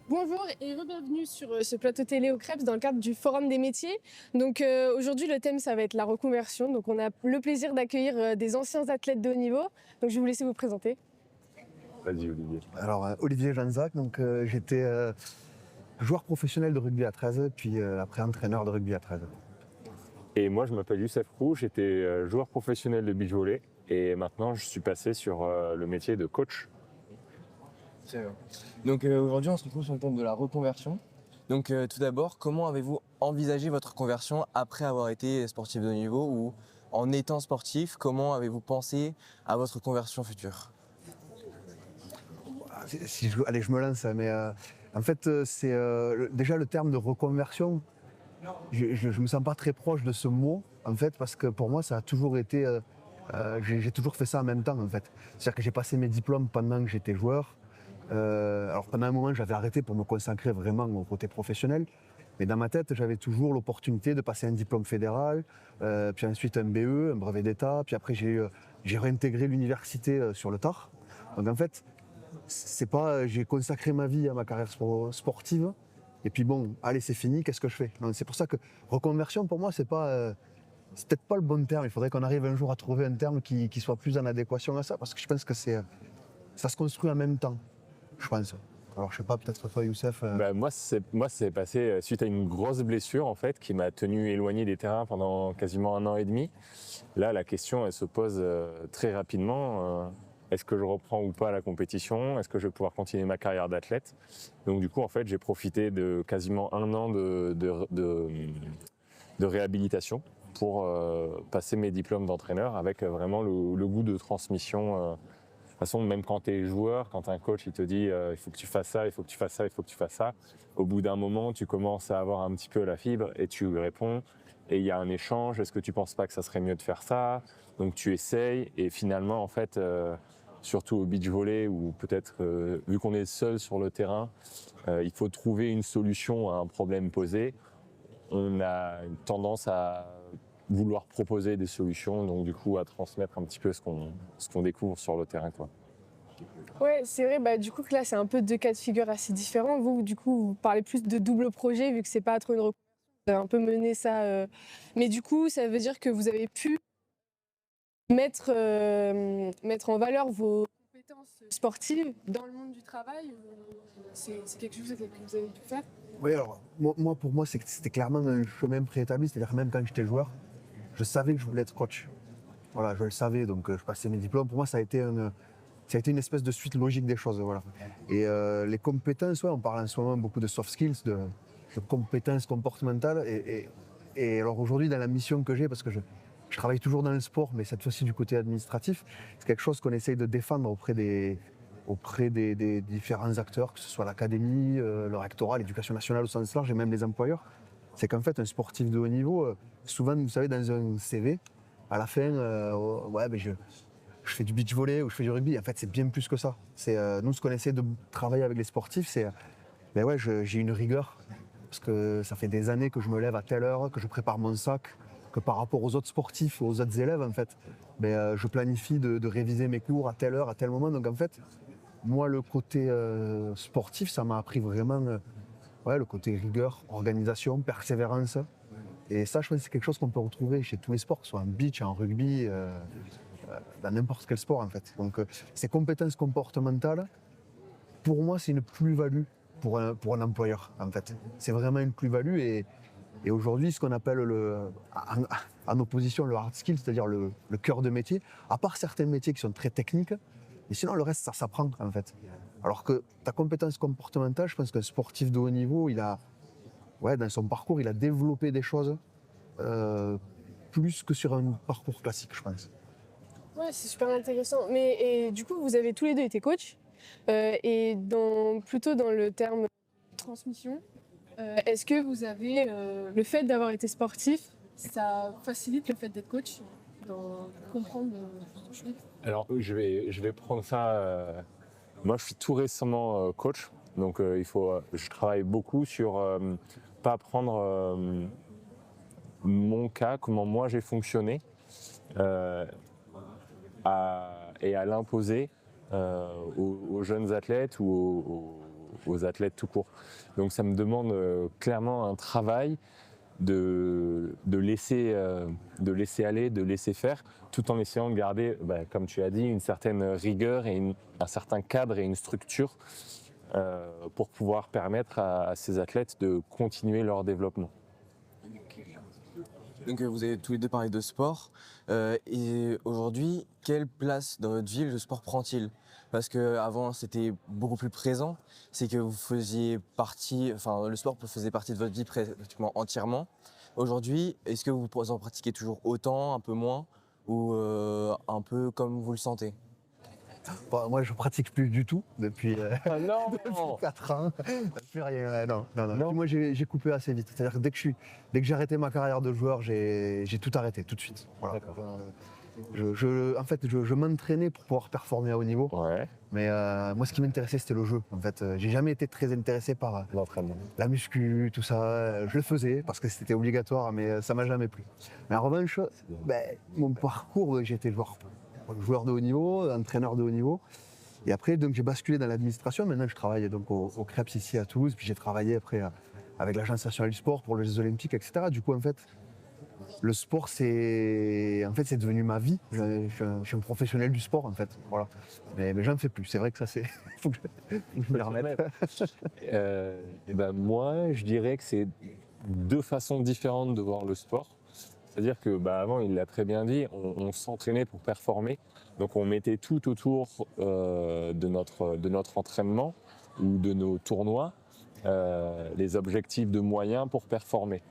Bonjour et bienvenue sur ce plateau télé au Krebs dans le cadre du Forum des métiers. Donc aujourd'hui le thème ça va être la reconversion. Donc on a le plaisir d'accueillir des anciens athlètes de haut niveau. Donc je vais vous laisser vous présenter. Vas-y Olivier. Alors Olivier Janzac, donc j'étais joueur professionnel de rugby à 13, puis après entraîneur de rugby à 13. Et moi je m'appelle Youssef Roux, j'étais joueur professionnel de beach volley et maintenant je suis passé sur le métier de coach. Donc aujourd'hui on se retrouve sur le thème de la reconversion. Donc tout d'abord, comment avez-vous envisagé votre conversion après avoir été sportif de haut niveau ou en étant sportif, comment avez-vous pensé à votre conversion future? Allez, je me lance, mais en fait c'est déjà le terme de reconversion. Je me sens pas très proche de ce mot en fait parce que pour moi ça a toujours été, j'ai toujours fait ça en même temps en fait. C'est-à-dire que j'ai passé mes diplômes pendant que j'étais joueur. Alors pendant un moment j'avais arrêté pour me consacrer vraiment au côté professionnel, mais dans ma tête j'avais toujours l'opportunité de passer un diplôme fédéral, puis ensuite un BE, un brevet d'État, puis après j'ai réintégré l'université sur le tard. Donc en fait c'est pas j'ai consacré ma vie à ma carrière sportive et puis bon allez c'est fini, qu'est-ce que je fais? C'est pour ça que reconversion pour moi c'est peut-être pas le bon terme. Il faudrait qu'on arrive un jour à trouver un terme qui soit plus en adéquation à ça, parce que je pense que ça se construit en même temps. Je pense. Alors je sais pas, peut-être toi Youssef. Moi c'est passé suite à une grosse blessure en fait qui m'a tenu éloigné des terrains pendant quasiment 1 an et demi. Là la question elle se pose très rapidement. Est-ce que je reprends ou pas la compétition? Est-ce que je vais pouvoir continuer ma carrière d'athlète? Donc du coup en fait j'ai profité de quasiment 1 an de réhabilitation pour passer mes diplômes d'entraîneur avec vraiment le goût de transmission. De toute façon, même quand tu es joueur, quand un coach il te dit il faut que tu fasses ça, il faut que tu fasses ça, il faut que tu fasses ça, au bout d'un moment, tu commences à avoir un petit peu la fibre et tu lui réponds et il y a un échange. Est-ce que tu penses pas que ça serait mieux de faire ça? Donc tu essayes et finalement, en fait, surtout au beach volley où peut-être, vu qu'on est seul sur le terrain, il faut trouver une solution à un problème posé. On a une tendance à vouloir proposer des solutions, donc du coup à transmettre un petit peu ce qu'on découvre sur le terrain, quoi. Ouais c'est vrai, du coup que là c'est un peu 2 cas de figure assez différents. Vous du coup vous parlez plus de double projet vu que c'est pas trop une reconversion. Vous avez un peu mené ça, mais du coup ça veut dire que vous avez pu mettre en valeur vos compétences sportives dans le monde du travail. C'est quelque chose que vous avez pu faire? Oui, alors moi pour moi c'était clairement un chemin préétabli, c'est-à-dire même quand j'étais joueur, je savais que je voulais être coach. Voilà, je le savais, donc je passais mes diplômes. Pour moi ça a été une espèce de suite logique des choses, voilà. Et les compétences, ouais, on parle en ce moment beaucoup de soft skills, de compétences comportementales. Et alors aujourd'hui, dans la mission que j'ai, parce que je travaille toujours dans le sport, mais cette fois-ci du côté administratif, c'est quelque chose qu'on essaye de défendre auprès des différents acteurs, que ce soit l'académie, le rectorat, l'éducation nationale au sens large et même les employeurs. C'est qu'en fait, un sportif de haut niveau, souvent, vous savez, dans un CV, à la fin, je fais du beach volley ou je fais du rugby. En fait, c'est bien plus que ça. Nous, ce qu'on essaie de travailler avec les sportifs, c'est j'ai une rigueur. Parce que ça fait des années que je me lève à telle heure, que je prépare mon sac, que par rapport aux autres sportifs, aux autres élèves, en fait, je planifie de réviser mes cours à telle heure, à tel moment. Donc en fait, moi, le côté sportif, ça m'a appris vraiment le côté rigueur, organisation, persévérance. Et ça, je pense que c'est quelque chose qu'on peut retrouver chez tous les sports, que ce soit en beach, en rugby, dans n'importe quel sport en fait. Donc ces compétences comportementales, pour moi, c'est une plus-value pour un employeur en fait. C'est vraiment une plus-value et aujourd'hui, ce qu'on appelle en opposition le hard skill, c'est-à-dire le cœur de métier, à part certains métiers qui sont très techniques, et sinon le reste, ça s'apprend en fait. Alors que ta compétence comportementale, je pense qu'un sportif de haut niveau, dans son parcours, il a développé des choses plus que sur un parcours classique, je pense. Ouais, c'est super intéressant. Et du coup, vous avez tous les deux été coach, et plutôt dans le terme transmission. Est-ce que vous avez le fait d'avoir été sportif, ça facilite le fait d'être coach, dans comprendre ce que je fais? Alors je vais prendre ça. Moi je suis tout récemment coach, donc je travaille beaucoup sur pas prendre mon cas, comment moi j'ai fonctionné. et à l'imposer aux jeunes athlètes ou aux athlètes tout court. Donc ça me demande clairement un travail de laisser aller, de laisser faire, tout en essayant de garder, comme tu as dit, une certaine rigueur et un certain cadre et une structure pour pouvoir permettre à ces athlètes de continuer leur développement. Donc vous avez tous les deux parlé de sport. Et aujourd'hui, quelle place dans votre vie le sport prend-il? Parce qu'avant, c'était beaucoup plus présent. C'est que vous faisiez partie, enfin le sport faisait partie de votre vie pratiquement entièrement. Aujourd'hui, est-ce que vous en pratiquez toujours autant, un peu moins, ou un peu comme vous le sentez? Bon, moi, je pratique plus du tout depuis, Ah non depuis 4 ans. Plus rien. Non. Non. Puis moi, j'ai coupé assez vite. C'est-à-dire que dès que j'ai arrêté ma carrière de joueur, j'ai tout arrêté tout de suite. Voilà. En fait, je m'entraînais pour pouvoir performer à haut niveau. Ouais, Mais moi, ce qui m'intéressait, c'était le jeu. En fait, j'ai jamais été très intéressé par l'entraînement. la muscu, tout ça. Je le faisais parce que c'était obligatoire, mais ça m'a jamais plu. Mais en revanche, mon parcours, j'ai été joueur de haut niveau, entraîneur de haut niveau. Et après, donc, j'ai basculé dans l'administration. Maintenant, je travaille donc au CREPS ici à Toulouse. Puis j'ai travaillé après avec l'Agence nationale du sport pour les Jeux Olympiques, etc. Du coup, en fait, le sport, c'est devenu ma vie. Je suis un professionnel du sport, en fait. Voilà. Mais j'en fais plus. C'est vrai que ça, c'est. Il faut que je me les remette. Moi, je dirais que c'est deux façons différentes de voir le sport. C'est-à-dire que avant, il l'a très bien dit, on s'entraînait pour performer. Donc on mettait tout autour de notre entraînement ou de nos tournois, les objectifs de moyens pour performer.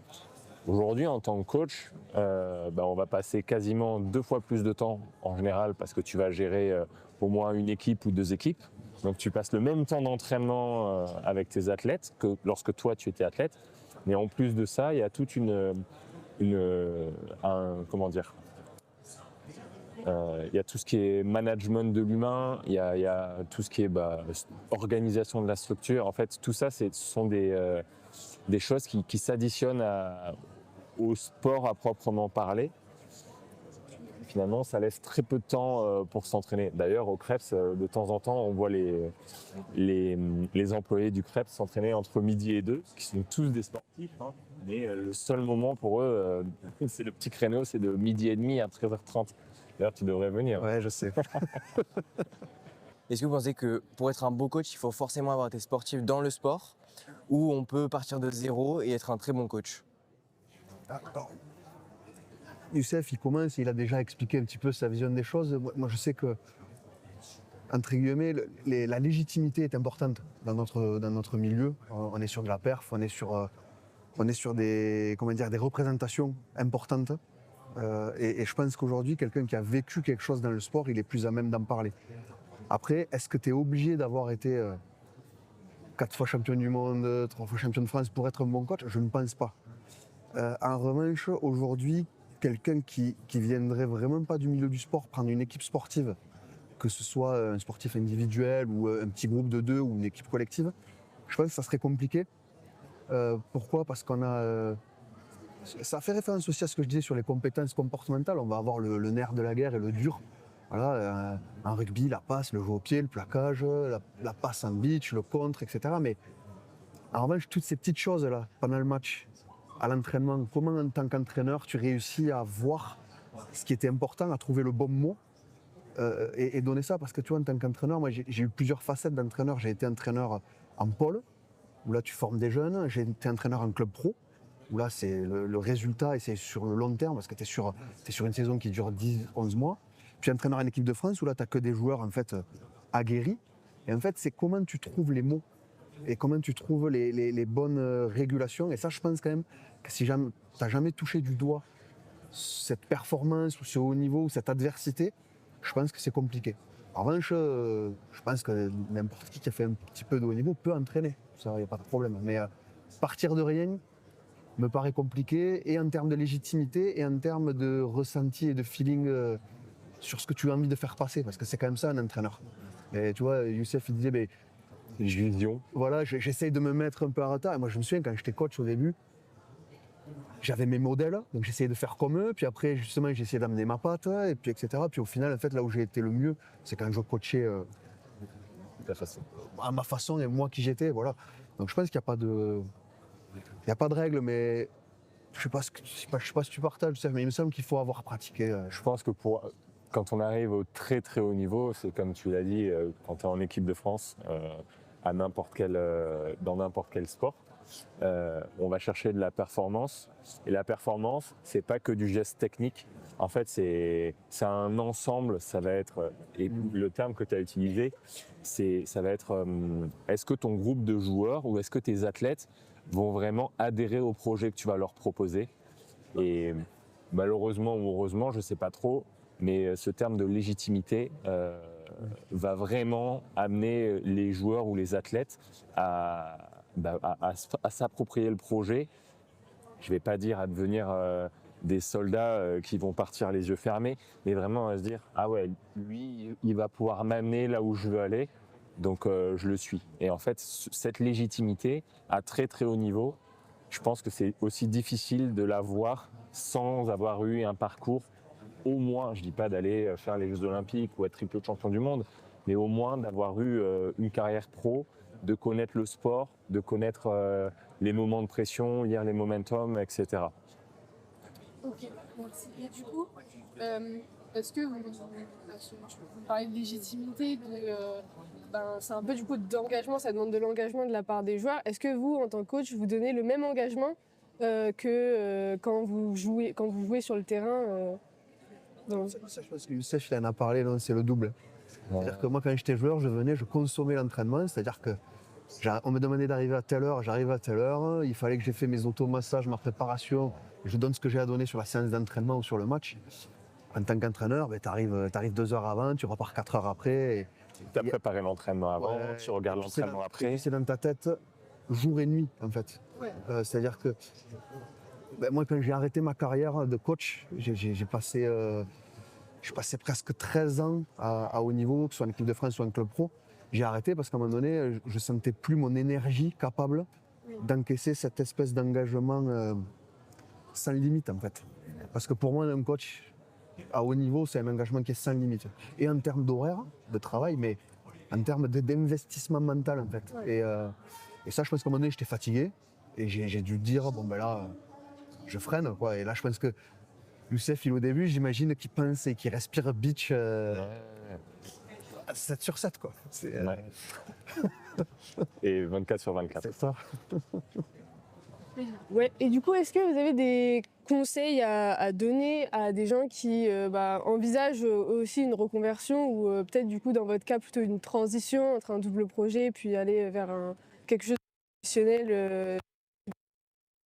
Aujourd'hui, en tant que coach, on va passer quasiment 2 fois plus de temps en général parce que tu vas gérer au moins une équipe ou 2 équipes. Donc tu passes le même temps d'entraînement avec tes athlètes que lorsque toi tu étais athlète. Mais en plus de ça, il y a toute il y a tout ce qui est management de l'humain, il y a tout ce qui est organisation de la structure. En fait, tout ça, ce sont des choses qui s'additionnent au sport à proprement parler. Finalement, ça laisse très peu de temps pour s'entraîner. D'ailleurs, au CREPS, de temps en temps, on voit les employés du CREPS s'entraîner entre midi et 2, qui sont tous des sportifs. Hein. Mais le seul moment pour eux, c'est le petit créneau, c'est de midi et demi à 13h30. D'ailleurs, tu devrais venir. Ouais, je sais. Est-ce que vous pensez que pour être un beau coach, il faut forcément avoir été sportif dans le sport, ou on peut partir de zéro et être un très bon coach? Youssef, il commence, il a déjà expliqué un petit peu sa vision des choses. Moi, je sais que, entre guillemets, la légitimité est importante dans notre milieu. On est sur de la perf, on est sur des représentations importantes. Et je pense qu'aujourd'hui, quelqu'un qui a vécu quelque chose dans le sport, il est plus à même d'en parler. Après, est-ce que tu es obligé d'avoir été 4 fois champion du monde, 3 fois champion de France pour être un bon coach? Je ne pense pas. En revanche, aujourd'hui, quelqu'un qui viendrait vraiment pas du milieu du sport, prendre une équipe sportive, que ce soit un sportif individuel ou un petit groupe de 2 ou une équipe collective, je pense que ça serait compliqué. Pourquoi? Parce qu'on a... ça fait référence aussi à ce que je disais sur les compétences comportementales. On va avoir le nerf de la guerre et le dur. Voilà, en rugby, la passe, le jeu au pied, le plaquage, la passe en beach, le contre, etc. Mais en revanche, toutes ces petites choses-là, pendant le match, à l'entraînement, comment en tant qu'entraîneur, tu réussis à voir ce qui était important, à trouver le bon mot et donner ça. Parce que tu vois, en tant qu'entraîneur, moi j'ai eu plusieurs facettes d'entraîneur. J'ai été entraîneur en pôle, où là tu formes des jeunes. J'ai été entraîneur en club pro, où là c'est le résultat et c'est sur le long terme, parce que tu es sur une saison qui dure 10-11 mois. Puis entraîneur en équipe de France, où là tu n'as que des joueurs en fait aguerris. Et en fait, c'est comment tu trouves les mots et comment tu trouves les bonnes régulations. Et ça, je pense quand même que si tu n'as jamais touché du doigt cette performance ou ce haut niveau ou cette adversité, je pense que c'est compliqué. En revanche, je pense que n'importe qui a fait un petit peu de haut niveau peut entraîner. Ça, il n'y a pas de problème. Mais partir de rien me paraît compliqué, et en termes de légitimité et en termes de ressenti et de feeling sur ce que tu as envie de faire passer. Parce que c'est quand même ça, un entraîneur. Et tu vois, Youssef, il disait... Vision. Voilà, j'essaye de me mettre un peu à retard. Et moi, je me souviens, quand j'étais coach au début, j'avais mes modèles, donc j'essayais de faire comme eux, puis après justement j'essayais d'amener ma patte, et puis etc. Puis au final, en fait, là où j'ai été le mieux, c'est quand je coachais Ta façon. à ma façon et moi qui j'étais, voilà. Donc je pense qu'il n'y a pas de, il y a pas de règle, mais je sais pas je sais pas si tu partages, mais il me semble qu'il faut avoir pratiqué. Je pense que quand on arrive au très très haut niveau, c'est comme tu l'as dit, quand tu es en équipe de France, à dans n'importe quel sport, on va chercher de la performance. Et la performance, c'est pas que du geste technique. En fait, c'est un ensemble. Ça va être, et le terme que tu as utilisé, ça va être, est-ce que ton groupe de joueurs ou est-ce que tes athlètes vont vraiment adhérer au projet que tu vas leur proposer? Et malheureusement ou heureusement, je ne sais pas trop, mais ce terme de légitimité va vraiment amener les joueurs ou les athlètes à s'approprier le projet. Je ne vais pas dire à devenir des soldats qui vont partir les yeux fermés, mais vraiment à se dire « Ah ouais, lui, il va pouvoir m'amener là où je veux aller, donc je le suis ». Et en fait, cette légitimité à très très haut niveau, je pense que c'est aussi difficile de l'avoir sans avoir eu un parcours, au moins, je ne dis pas d'aller faire les Jeux Olympiques ou être triple champion du monde, mais au moins d'avoir eu une carrière pro, de connaître le sport, de connaître les moments de pression, lire les momentum, etc. Ok, merci. Et du coup, est-ce que vous parlez de légitimité, c'est un peu du coup d'engagement, ça demande de l'engagement de la part des joueurs. Est-ce que vous, en tant que coach, vous donnez le même engagement que quand vous jouez sur le terrain Ça, je pense que Youssef, il en a parlé, non, c'est le double. C'est-à-dire que moi, quand j'étais joueur, je venais, je consommais l'entraînement, c'est-à-dire que on me demandait d'arriver à telle heure, j'arrivais à telle heure, il fallait que j'ai fait mes automassages, ma préparation, je donne ce que j'ai à donner sur la séance d'entraînement ou sur le match. En tant qu'entraîneur, tu arrives 2 heures avant, tu repars 4 heures après. Tu as préparé l'entraînement avant, Ouais, tu regardes l'entraînement après. C'est dans ta tête jour et nuit, en fait. Ouais. C'est-à-dire que moi, quand j'ai arrêté ma carrière de coach, j'ai passé presque 13 ans à haut niveau, que ce soit en équipe de France ou en club pro. J'ai arrêté parce qu'à un moment donné, je ne sentais plus mon énergie capable d'encaisser cette espèce d'engagement sans limite, en fait. Parce que pour moi, un coach à haut niveau, c'est un engagement qui est sans limite. Et en termes d'horaire, de travail, mais en termes d'investissement mental, en fait. Et ça, je pense qu'à un moment donné, j'étais fatigué. Et j'ai dû dire, bon ben là, je freine, quoi. Et là, je pense que Youssef, au début, j'imagine qu'il pense et qu'il respire beach 7 sur 7, quoi. Ouais. Et 24 sur 24. C'est ça. Ouais. Et du coup, est-ce que vous avez des conseils à donner à des gens qui envisagent aussi une reconversion ou peut-être du coup dans votre cas plutôt une transition entre un double projet puis aller vers quelque chose de professionnel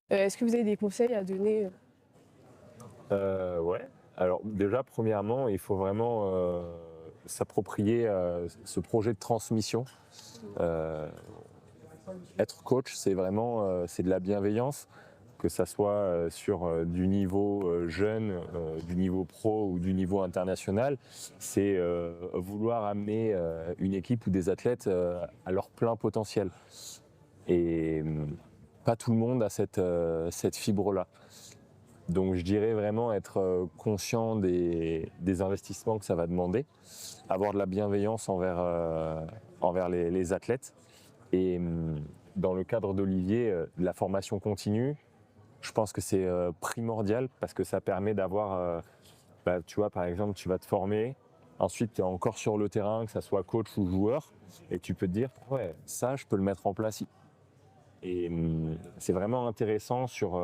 est-ce que vous avez des conseils à donner Ouais. Alors déjà, premièrement, il faut vraiment s'approprier ce projet de transmission. Être coach, c'est vraiment c'est de la bienveillance, que ça soit sur du niveau jeune, du niveau pro ou du niveau international. C'est vouloir amener une équipe ou des athlètes à leur plein potentiel. Et pas tout le monde a cette fibre-là. Donc je dirais vraiment être conscient des investissements que ça va demander, avoir de la bienveillance envers les athlètes. Et dans le cadre d'Olivier, la formation continue, je pense que c'est primordial parce que ça permet d'avoir, tu vois, par exemple, tu vas te former, ensuite tu es encore sur le terrain, que ça soit coach ou joueur, et tu peux te dire, ouais, ça, je peux le mettre en place. Et c'est vraiment intéressant sur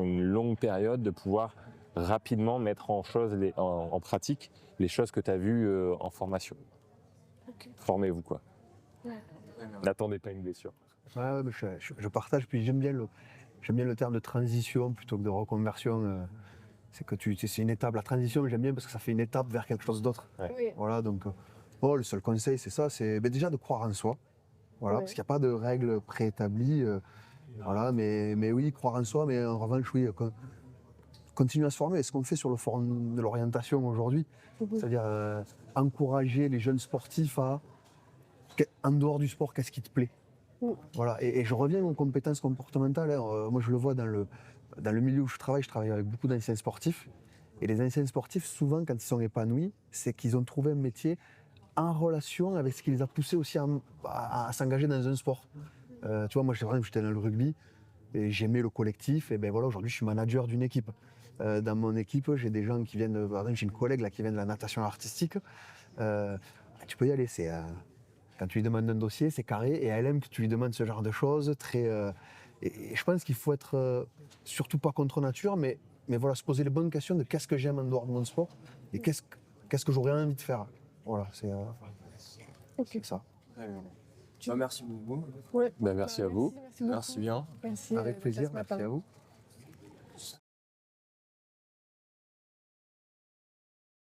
une longue période de pouvoir rapidement mettre en pratique les choses que tu as vues en formation. Okay. Formez-vous, quoi. Ouais. N'attendez pas une blessure. Ouais, mais je partage, puis j'aime bien le terme de transition plutôt que de reconversion. C'est que c'est une étape, la transition, j'aime bien parce que ça fait une étape vers quelque chose d'autre. Ouais. Oui. Voilà, donc le seul conseil, c'est ça, c'est déjà de croire en soi. Voilà, parce qu'il n'y a pas de règles préétablies. Voilà, mais oui, croire en soi, mais en revanche, oui, continuer à se former. Et ce qu'on fait sur le forum de l'orientation aujourd'hui, c'est-à-dire encourager les jeunes sportifs en dehors du sport, qu'est-ce qui te plaît. Voilà, et je reviens aux compétences comportementales. Moi, je le vois dans dans le milieu où je travaille avec beaucoup d'anciens sportifs. Et les anciens sportifs, souvent, quand ils sont épanouis, c'est qu'ils ont trouvé un métier en relation avec ce qui les a poussés aussi à s'engager dans un sport. Tu vois, moi, par exemple, j'étais dans le rugby et j'aimais le collectif. Et ben voilà, aujourd'hui, je suis manager d'une équipe. Dans mon équipe, j'ai des gens qui viennent, par exemple, j'ai une collègue là, qui vient de la natation artistique. Tu peux y aller. Quand tu lui demandes un dossier, c'est carré. Et elle aime que tu lui demandes ce genre de choses. Et je pense qu'il faut être surtout pas contre nature, mais voilà, se poser les bonnes questions de qu'est-ce que j'aime en dehors de mon sport et qu'est-ce que j'aurais envie de faire. Voilà, c'est ça. Bah, merci beaucoup. Ouais. Merci à vous. Merci beaucoup. Merci bien. Merci, Avec de plaisir, passer ce merci matin. à vous.